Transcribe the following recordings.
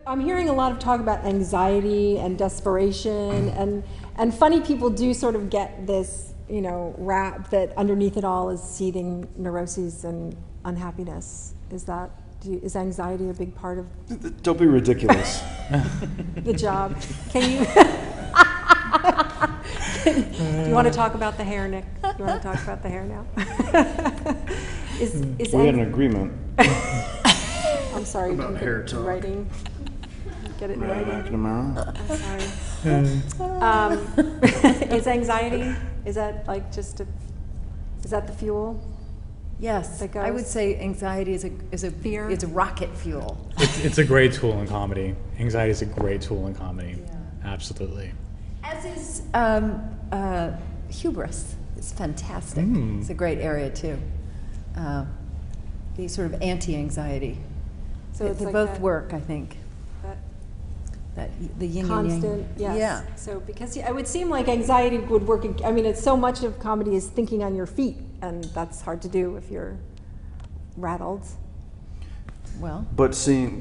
I'm hearing a lot of talk about anxiety and desperation, and funny people do sort of get this, rap that underneath it all is seething neuroses and unhappiness. Is anxiety a big part of? Don't be ridiculous. The job? Can you? Do you want to talk about the hair, Nick? Do you want to talk about the hair now? We had an agreement. I'm sorry. About hair talk. Writing. Get it in writing. McNamara. I'm sorry. Is anxiety? Is that is that the fuel? Yes, I would say anxiety is a fear. It's a rocket fuel. It's a great tool in comedy. Anxiety is a great tool in comedy. Yeah. Absolutely. As is hubris. It's fantastic. It's a great area too. The sort of anti-anxiety. So they both work, I think. That the yin constant, and yes. yang. Yeah. So because it would seem like anxiety would work. I mean, it's so much of comedy is thinking on your feet, and that's hard to do if you're rattled. Well. But seeing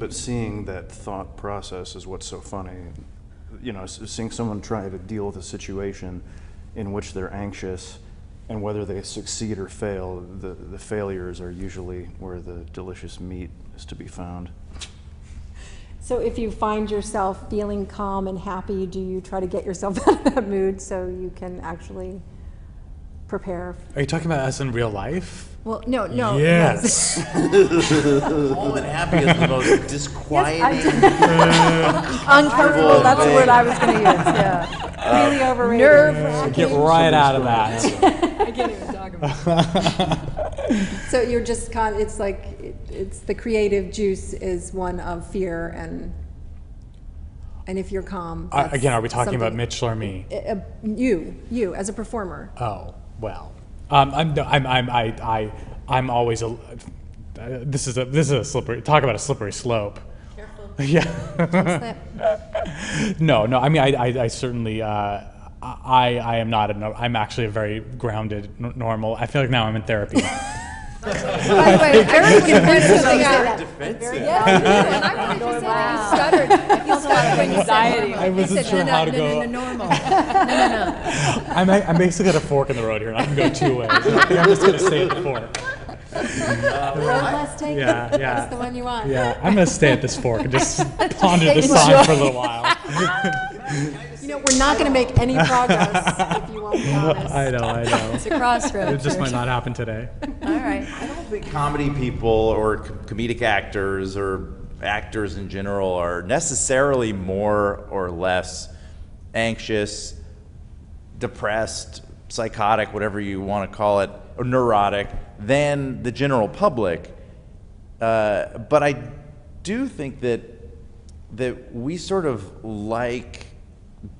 that thought process is what's so funny. Seeing someone try to deal with a situation in which they're anxious, and whether they succeed or fail, the failures are usually where the delicious meat is to be found. So if you find yourself feeling calm and happy, do you try to get yourself out of that mood so you can actually prepare? Are you talking about us in real life? Well, no. Yes. Calm and happy is the most disquieting, uncomfortable. That's the word I was going to use. Yeah. Really overrated. Nerve-wracking. Get right out of that. I can't even talk about it. So you're just it's like it's the creative juice is one of fear and if you're calm. Again, are we talking about Mitchell or me? You as a performer. Oh well, I'm always a. This is a slippery. Talk about a slippery slope. Careful. Yeah. What's that? No. I mean, I certainly. I am not I'm actually a very grounded, normal. I feel like now I'm in therapy. By the way, I really want to point something out. defensive. Yeah, and I wanted to say that you stuttered. You stuttered when you said I wasn't sure how to go. No, normal. No. I'm basically at a fork in the road here, and I can go two ways. I'm just going to stay at the fork. Road less taken. Yeah. That's the one you want. Yeah, I'm going to stay at this fork and just ponder this sign for a little while. We're not going to make any progress if you won't be honest. I know. It's a crossroads. It just might not happen today. All right. I don't think comedy people or comedic actors or actors in general are necessarily more or less anxious, depressed, psychotic, whatever you want to call it, or neurotic than the general public. But I do think that we sort of like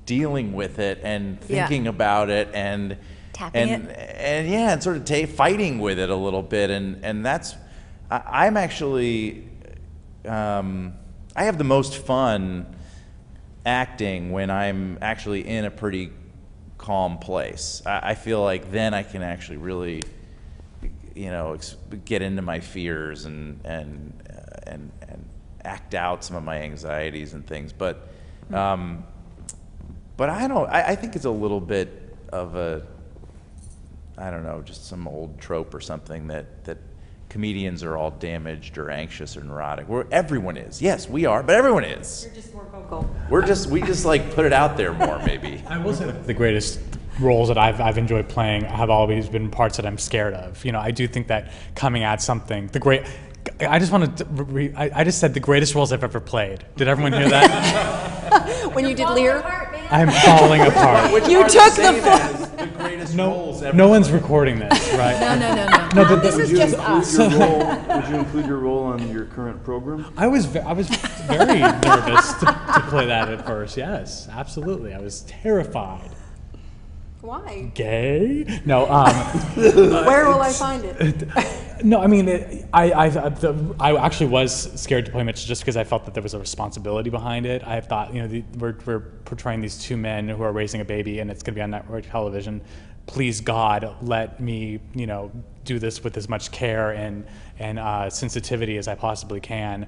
dealing with it and thinking about it and tapping it and sort of fighting with it a little bit, and that's I'm actually I have the most fun acting when I'm actually in a pretty calm place. I feel like then I can actually really get into my fears and act out some of my anxieties and things, but I think it's a little bit of just some old trope or something that comedians are all damaged or anxious or neurotic. Everyone is. Yes, we are, but everyone is. You're just more vocal. We just like put it out there more, maybe. I will say the greatest roles that I've enjoyed playing have always been parts that I'm scared of. I do think that coming at something, I just wanted to I just said the greatest roles I've ever played. Did everyone hear that? When you did Lear? I'm falling apart. You took the greatest roles ever. No one's recording this, right? No. but This is just us. Would you include your role on your current program? I was very nervous to play that at first. Yes, absolutely. I was terrified. Why? Gay? No. Where will I find it? No, I mean, I actually was scared to play Mitch just because I felt that there was a responsibility behind it. I thought, we're portraying these two men who are raising a baby, and it's going to be on network television. please God, let me, do this with as much care and sensitivity as I possibly can,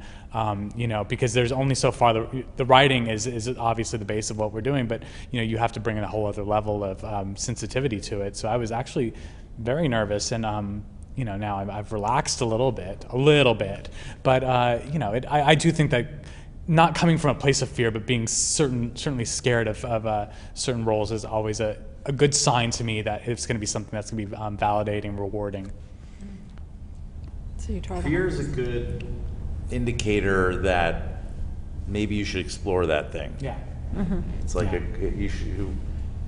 because there's only so far. The writing is obviously the base of what we're doing, but you have to bring in a whole other level of sensitivity to it. So I was actually very nervous, and now I've relaxed a little bit, but I do think that not coming from a place of fear, but being certainly scared of certain roles is always a good sign to me that it's going to be something that's going to be validating, rewarding. So you try Fear is a good indicator that maybe you should explore that thing. Yeah. It's like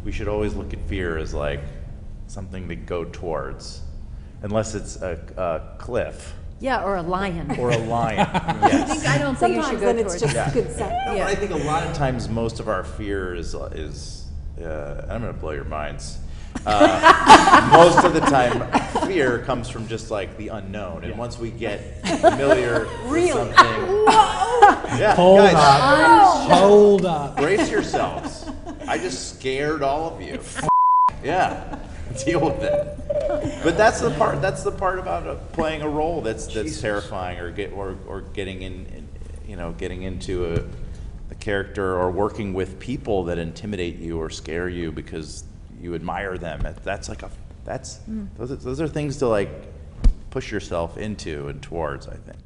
we should always look at fear as like something to go towards, unless it's a cliff. Yeah, or a lion. Or a lion. Yes. I don't think you Sometimes should go then it's towards just good sense. No, but I think a lot of times most of our fear is I'm going to blow your minds. Most of the time, fear comes from just like the unknown, and once we get familiar with something, yeah, Hold up. brace yourselves. I just scared all of you. Yeah, deal with it. But that's the part about playing a role that's terrifying, or getting getting into a character, or working with people that intimidate you or scare you because you admire them. Those are things to like push yourself into and towards, I think.